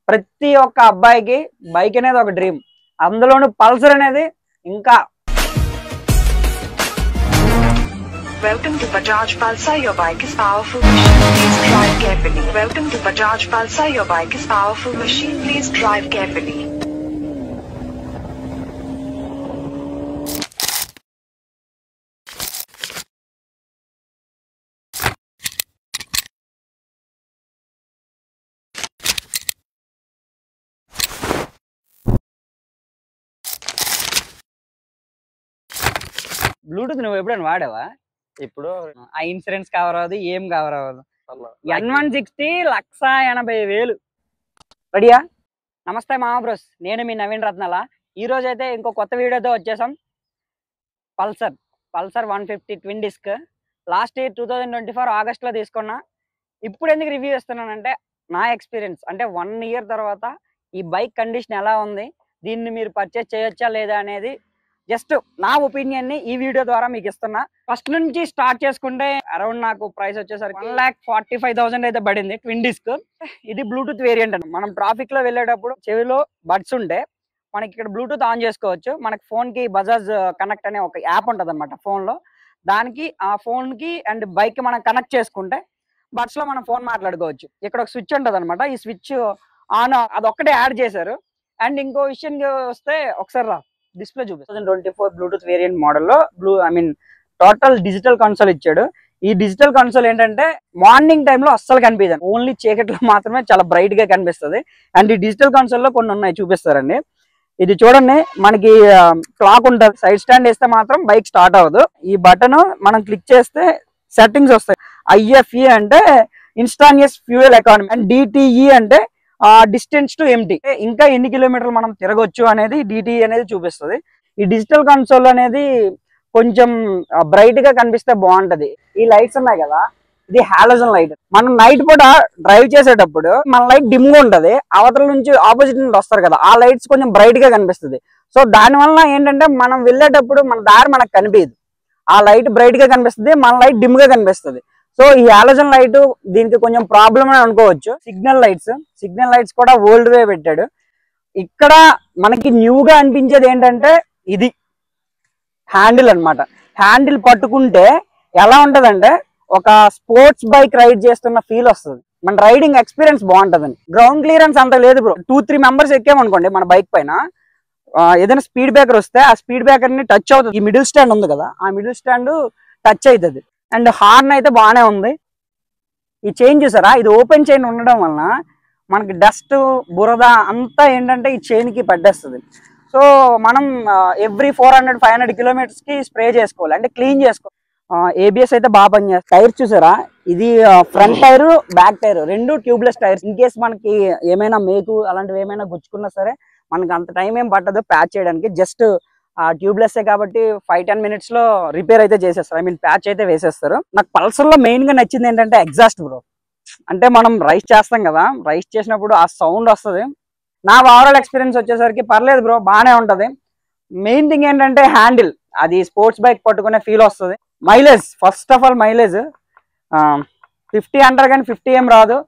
ప్రతి ఒక్క అబ్బాయికి బైక్ అనేది ఒక డ్రీమ్. అందులోనూ పల్సర్ అనేది ఇంకా. Welcome to Bajaj Pulsar. Your bike is powerful machine. Please drive carefully. Welcome to Bajaj Pulsar. Your bike is powerful machine. Please drive carefully. Bluetooth నువ్వు ఎప్పుడైనా వాడావా? ఇప్పుడు ఆ ఇన్సూరెన్స్ కవర్ అవ్వదు, ఏం కవర్ అవ్వదు. N160 1,80,000. రెడీయా? నమస్తే మామ బ్రోస్, నేను మీ నవీన్ రత్నాల. ఈ రోజు అయితే ఇంకో కొత్త వీడియోతో వచ్చేసాం. Pulsar 150 twin disc last year 2024 ఆగస్ట్లో తీసుకున్నా. ఇప్పుడు ఎందుకు రివ్యూ ఇస్తున్నానంటే నా ఎక్స్పీరియన్స్, అంటే 1 ఇయర్ తర్వాత ఈ బైక్ కండిషన్ ఎలా ఉంది, దీన్ని మీరు పర్చేస్ చేయొచ్చా లేదా అనేది జస్ట్ నా ఒపీనియన్ ని ఈ వీడియో ద్వారా మీకు ఇస్తున్నా. ఫస్ట్ నుంచి స్టార్ట్ చేసుకుంటే అరౌండ్ నాకు ప్రైస్ వచ్చేసరికి 1,45,000 అయితే పడింది ట్విన్ డిస్క్. ఇది బ్లూటూత్ వేరియంట్ అండి. మనం ట్రాఫిక్ లో వెళ్ళేటప్పుడు చెవిలో బడ్స్ ఉంటే మనకి ఇక్కడ బ్లూటూత్ ఆన్ చేసుకోవచ్చు. మనకి ఫోన్ కి బజాజ్ కనెక్ట్ అనే ఒక యాప్ ఉంటుంది అనమాట ఫోన్ లో. దానికి ఆ ఫోన్ కి అండ్ బైక్ కి మనం కనెక్ట్ చేసుకుంటే బడ్స్ లో మనం ఫోన్ మాట్లాడుకోవచ్చు. ఇక్కడ ఒక స్విచ్ ఉంటుంది అనమాట. ఈ స్విచ్ ఆన్ అదొక్కటే యాడ్ చేశారు. అండ్ ఇంకో విషయం వస్తే ఒకసారి డిస్ప్లే చూపిస్తాను. 2024 బ్లూటూత్ వేరియంట్ మోడల్లో టోటల్ డిజిటల్ కన్సోల్ ఇచ్చాడు. ఈ డిజిటల్ కన్సోల్ ఏంటంటే మార్నింగ్ టైంలో అస్సలు కనిపించదు, ఓన్లీ చీకట్లో మాత్రమే చాలా బ్రైట్ గా కనిపిస్తుంది. అండ్ ఈ డిజిటల్ కన్సోల్ లో కొన్ని ఉన్నాయి, చూపిస్తారండి. ఇది చూడండి, మనకి క్లాక్ ఉంటుంది. సైడ్ స్టాండ్ వేస్తే మాత్రం బైక్ స్టార్ట్ అవ్వదు. ఈ బటన్ మనం క్లిక్ చేస్తే సెట్టింగ్స్ వస్తాయి. IFE అంటే ఇన్స్టాంటినియస్ ఫ్యూయల్ ఎకానమీ, అండ్ DTE అంటే డిస్టెన్స్ టు ఎంటీ, ఇంకా ఎన్ని కిలోమీటర్లు మనం తిరగొచ్చు అనేది DTE అనేది చూపిస్తుంది. ఈ డిజిటల్ కన్సోల్ అనేది కొంచెం బ్రైట్ గా కనిపిస్తే బాగుంటది. ఈ లైట్స్ ఉన్నాయి కదా, ఇది హాలోజన్ లైట్. మనం నైట్ పూట డ్రైవ్ చేసేటప్పుడు మన లైట్ డిమ్ గా ఉంటది, అవతల నుంచి ఆపోజిట్ నుండి వస్తారు కదా, ఆ లైట్స్ కొంచెం బ్రైట్ గా కనిపిస్తుంది. సో దాని వల్ల ఏంటంటే మనం వెళ్ళేటప్పుడు మన దారి మనకు కనిపించదు. ఆ లైట్ బ్రైట్ గా కనిపిస్తుంది, మన లైట్ డిమ్ గా కనిపిస్తుంది. సో ఈ హాలోజన్ లైట్ దీనికి కొంచెం ప్రాబ్లం అని అనుకోవచ్చు. సిగ్నల్ లైట్స్ కూడా ఓల్డ్ వే పెట్టాడు. ఇక్కడ మనకి న్యూగా అనిపించేది ఏంటంటే ఇది హ్యాండిల్ అన్నమాట. హ్యాండిల్ పట్టుకుంటే ఎలా ఉంటదంటే ఒక స్పోర్ట్స్ బైక్ రైడ్ చేస్తున్న ఫీల్ వస్తుంది. మన రైడింగ్ ఎక్స్పీరియన్స్ బాగుంటదండి. గ్రౌండ్ క్లియరెన్స్ అంత లేదు బ్రో. 2-3 మెంబర్స్ ఎక్కామనుకోండి మన బైక్ పైన, ఏదైనా స్పీడ్ బ్రేకర్ వస్తే ఆ స్పీడ్ బ్రేకర్ ని టచ్ అవుతుంది. ఈ మిడిల్ స్టాండ్ ఉంది కదా, ఆ మిడిల్ స్టాండ్ టచ్ అవుతుంది. అండ్ హార్న్ అయితే బాగానే ఉంది. ఈ చైన్ చూసారా, ఇది ఓపెన్ చైన్ ఉండడం వలన మనకి డస్ట్ బురద అంతా ఏంటంటే ఈ చైన్ కి పట్టేస్తుంది. సో మనం ఎవ్రీ 400-500 కిలోమీటర్స్ కి స్ప్రే చేసుకోవాలి, అంటే క్లీన్ చేసుకోవాలి. ABS అయితే బాగా పనిచేస్తుంది. టైర్ చూసారా, ఇది ఫ్రంట్ టైర్ బ్యాక్ టైర్ రెండు ట్యూబ్లెస్ టైర్స్. ఇన్ కేస్ మనకి ఏమైనా మేకు అలాంటివి ఏమైనా గుచ్చుకున్నా సరే మనకి అంత టైం ఏం పట్టదు ప్యాచ్ చేయడానికి. జస్ట్ ట్యూబ్లెస్ కాబట్టి 5-10 మినిట్స్ లో రిపేర్ అయితే చేసేస్తారు, ప్యాచ్ అయితే వేసేస్తారు. నాకు పల్సర్ లో మెయిన్ గా నచ్చింది ఏంటంటే ఎగ్జాస్ట్ బ్రో. అంటే మనం రైస్ చేస్తాం కదా, రైస్ చేసినప్పుడు ఆ సౌండ్ వస్తుంది. నా ఓవరాల్ ఎక్స్పీరియన్స్ వచ్చేసరికి పర్లేదు బ్రో, బాగానే ఉంటది. మెయిన్ థింగ్ ఏంటంటే హ్యాండిల్, అది స్పోర్ట్స్ బైక్ పట్టుకునే ఫీల్ వస్తుంది. Mileage, first of all mileage 50 అంటారు కానీ 50 ఏం రాదు.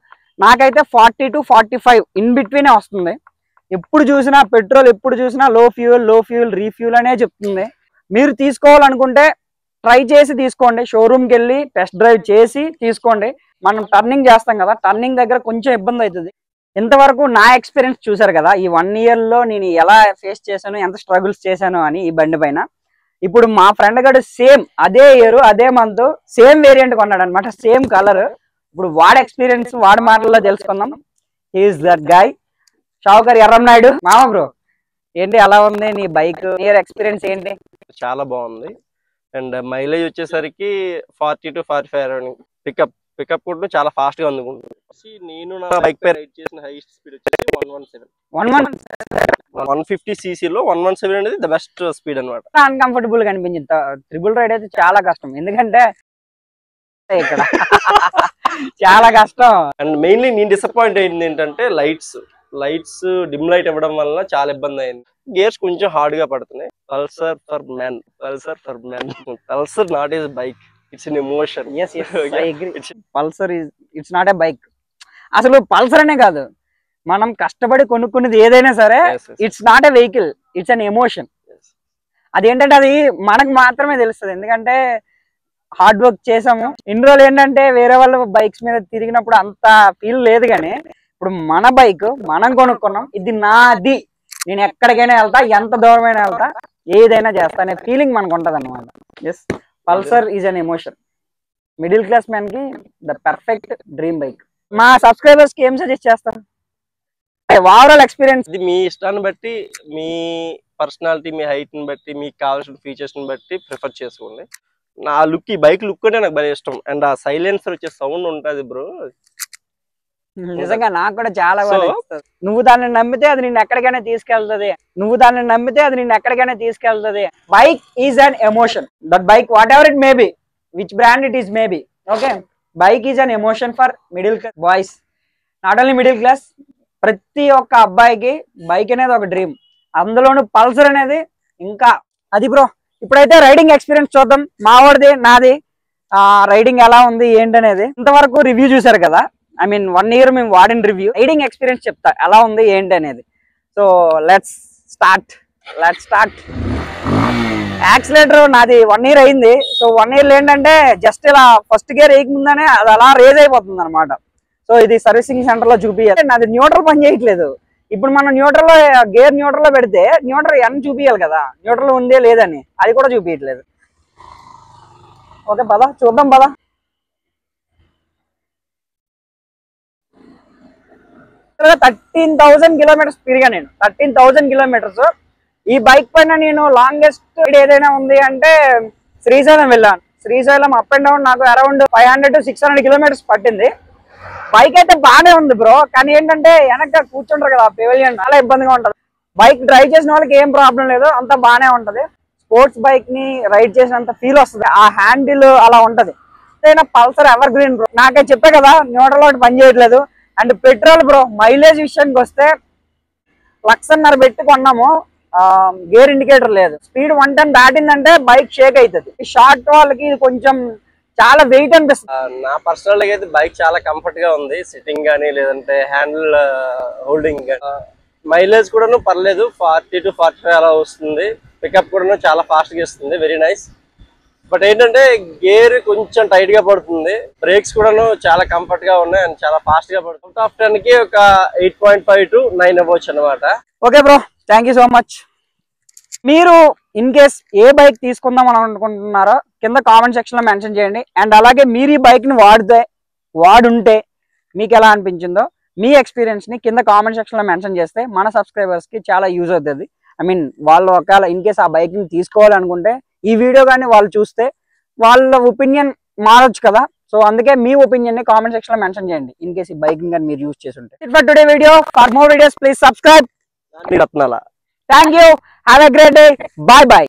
నాకైతే 40-45 ఇన్ బిట్వీనే వస్తుంది. ఎప్పుడు చూసినా పెట్రోల్, ఎప్పుడు చూసినా లో ఫ్యూయల్ రీఫ్యూల్ అనే చెప్తుంది. మీరు తీసుకోవాలనుకుంటే ట్రై చేసి తీసుకోండి, షోరూమ్కి వెళ్ళి టెస్ట్ డ్రైవ్ చేసి తీసుకోండి. మనం టర్నింగ్ చేస్తాం కదా, టర్నింగ్ దగ్గర కొంచెం ఇబ్బంది అవుతుంది. ఇంతవరకు నా ఎక్స్పీరియన్స్ చూసారు కదా, ఈ 1 ఇయర్ లో నేను ఎలా ఫేస్ చేశాను, ఎంత స్ట్రగుల్స్ చేశాను అని ఈ బండి పైన. ఇప్పుడు మా ఫ్రెండ్ గడు సేమ్ అదే ఇయర్ అదే మంత్ సేమ్ వేరియంట్ కొన్నాడు అనమాట, సేమ్ కలర్. ఇప్పుడు వాడి ఎక్స్పీరియన్స్ వాడి మాటల్లో తెలుసుకుందాం. He is that guy, Shavukar Erram Naidu. మామ బ్రో, ఏంటి ఎలా ఉంది నీ బైక్, ఇయర్ ఎక్స్పీరియన్స్ ఏంటి? చాలా బాగుంది. అండ్ మైలేజ్ వచ్చేసరికి 40-45 పికప్ కూడా చాలా ఫాస్ట్ గా అందుకుంటుంది. నేను నా బైక్ పై రైడ్ చేసిన హైయెస్ట్ స్పీడ్ వచ్చేసి 150 cc లో 117 అనేది ద బెస్ట్ స్పీడ్ అనమాట. అన్కంఫర్టబుల్ గా అనిపించింది. ట్రిపుల్ రైడ్ అయితే చాలా కష్టం, ఎందుకంటే ఇక్కడ చాలా కష్టం. అండ్ మెయిన్లీ నేను డిసప్పాయింట్ అయింది ఏంటంటే లైట్స్ డిమ్ లైట్ ఇవ్వడం వల్ల చాలా ఇబ్బంది అయింది. గేర్స్ కొంచెం హార్డ్ గా పడుతున్నాయి. Pulsar for man, Pulsar not is bike, it's an emotion. Pulsar it's not a bike. అసలు పల్సర్ అనే కాదు, మనం కష్టపడి కొనుక్కునేది ఏదైనా సరే it's not a vehicle, it's an emotion. అదేంటంటే అది మనకు మాత్రమే తెలుస్తుంది, ఎందుకంటే హార్డ్ వర్క్ చేసాము ఇన్ని రోజులు. ఏంటంటే వేరే వాళ్ళ బైక్స్ మీద తిరిగినప్పుడు అంత ఫీల్ లేదు, కానీ ఇప్పుడు మన బైక్ మనం కొనుక్కున్నాం, ఇది నాది, నేను ఎక్కడికైనా వెళ్తా, ఎంత దూరమైనా వెళ్తా, ఏదైనా చేస్తా అనే ఫీలింగ్ మనకు ఉంటది అనమాట. Yes, Pulsar is an emotion. Middle class man కి ద పర్ఫెక్ట్ డ్రీమ్ బైక్. మా సబ్స్క్రైబర్స్ కి ఏం సజెస్ట్ చేస్తారు? ఓవరాల్ ఎక్స్పీరియన్స్ ఇది మీ ఇష్టాన్ని బట్టి, మీ పర్సనాలిటీ, మీ హైట్ ని బట్టి, మీకు కావాల్సిన ఫీచర్స్ ని బట్టి ప్రిఫర్ చేసుకోండి. నా లుక్, ఈ బైక్ లుక్ అంటే నాకు భలే ఇష్టం. అండ్ ఆ సైలెన్సర్ వచ్చే సౌండ్ ఉంటది బ్రో, నిజంగా నాకు కూడా చాలా బాగా. నువ్వు దాన్ని నమ్మితే అది నిన్ను ఎక్కడికైనా తీసుకెళ్తుంది, నువ్వు దాన్ని నమ్మితే అది నిన్ను ఎక్కడికైనా తీసుకెళ్తుంది. Bike is an emotion. That bike what ever it may be, which brand it is may be, okay, bike is an emotion for middle class boys, not only middle class. ప్రతి ఒక్క అబ్బాయికి బైక్ అనేది ఒక dream, అందులోనూ Pulsar అనేది ఇంకా అది. Bro ఇప్పుడైతే రైడింగ్ ఎక్స్పీరియన్స్ చూద్దాం, మావాడిది నాది. రైడింగ్ ఎలా ఉంది ఏంటనేది. ఇంతవరకు రివ్యూ చూసారు కదా, ఐ మీన్ 1 year మేము వాడిన రివ్యూ, రైడింగ్ ఎక్స్పీరియన్స్ చెప్తా ఎలా ఉంది ఏంటి అనేది. So let's start. యాక్సిలేటర్ నాది 1 year అయింది. సో 1 year ఏంటంటే జస్ట్ ఇలా ఫస్ట్ గేర్ వేయకముందనే అది అలా రేజ్ అయిపోతుంది అనమాట. సో ఇది సర్వీసింగ్ సెంటర్ లో చూపించాలి. నాది న్యూట్రల్ పని చేయట్లేదు. ఇప్పుడు మనం న్యూట్రల్ లో గేర్ న్యూట్రల్ లో పెడితే న్యూట్రల్ ఎన్ చూపించాలి కదా, న్యూట్రల్ ఉందే లేదని, అది కూడా చూపించట్లేదు. ఓకే పద చూద్దాం పద. $13,000 తిరిగా నేను. 13,000 kilometers. ఈ బైక్ పైన నేను లాంగెస్ట్ ఏదైనా ఉంది అంటే శ్రీశైలం వెళ్ళాను. శ్రీశైలం అప్ అండ్ డౌన్ నాకు అరౌండ్ 500 to 600 kilometers పట్టింది. బైక్ అయితే బాగానే ఉంది బ్రో, కానీ ఏంటంటే వెనక కూర్చుంటారు కదా పెవిలియన్, చాలా ఇబ్బందిగా ఉంటది. బైక్ డ్రైవ్ చేసిన వాళ్ళకి ఏం ప్రాబ్లం లేదు, అంతా బాగానే ఉంటది. స్పోర్ట్స్ బైక్ ని రైడ్ చేసినంత ఫీల్ వస్తుంది, ఆ హ్యాండిల్ అలా ఉంటది. Pulsar ever green bro. నాకే చెప్పే కదా న్యూట్రల్ ఒకటి పని చేయట్లేదు. అండ్ పెట్రోల్ బ్రో, మైలేజ్ విషయానికి వస్తే 1,50,000 పెట్టి కొన్నాము, గేర్ ఇండికేటర్ లేదు. స్పీడ్ 110 దాటిందంటే బైక్ షేక్ అవుతుంది. షార్ట్ వాళ్ళకి ఇది కొంచెం చాలా వెయిట్ అనిపిస్తుంది. నా పర్సనల్ గా అయితే బైక్ చాలా కంఫర్ట్ గా ఉంది, సిట్టింగ్ గానీ లేదంటే హ్యాండిల్ హోల్డింగ్. మైలేజ్ కూడా పర్లేదు, 40 to 45 అలా వస్తుంది. పికప్ కూడా చాలా ఫాస్ట్ గా ఇస్తుంది, వెరీ నైస్. బట్ ఏంటంటే గేర్ కొంచెం టైట్ గా పడుతుంది. బ్రేక్స్ కూడా చాలా కంఫర్ట్ గా ఉన్నాయి అండ్ చాలా ఫాస్ట్ గా పడుతుంది. టాప్ 10 కి ఒక 8.5 to 9 అవ్వచ్చు అనమాట. Okay bro, thank you so much. మీరు ఇన్ కేస్ ఏ బైక్ తీసుకుందాం అని అనుకుంటున్నారో కింద కామెంట్ సెక్షన్ లో మెన్షన్ చేయండి. అండ్ అలాగే మీరు ఈ బైక్ ని వాడుంటే మీకు ఎలా అనిపించిందో మీ ఎక్స్పీరియన్స్ ని కింద కామెంట్ సెక్షన్ లో మెన్షన్ చేస్తే మన సబ్స్క్రైబర్స్ కి చాలా యూజ్ అవుతుంది. ఐ మీన్ వాళ్ళు ఒకవేళ ఇన్ కేస్ ఆ బైక్ ని తీసుకోవాలనుకుంటే ఈ వీడియో కానీ వాళ్ళు చూస్తే వాళ్ళ ఒపీనియన్ మారొచ్చు కదా. సో అందుకే మీ ఒపీనియన్ ని కామెంట్ సెక్షన్ లో మెన్షన్ చేయండి ఇన్ కేస్ ఈ బైక్ కానీ మీరు యూజ్ చేసి ఉంటే. For today video, for more videos please subscribe. రత్నాల. Thank you. Have a great day. Bye bye.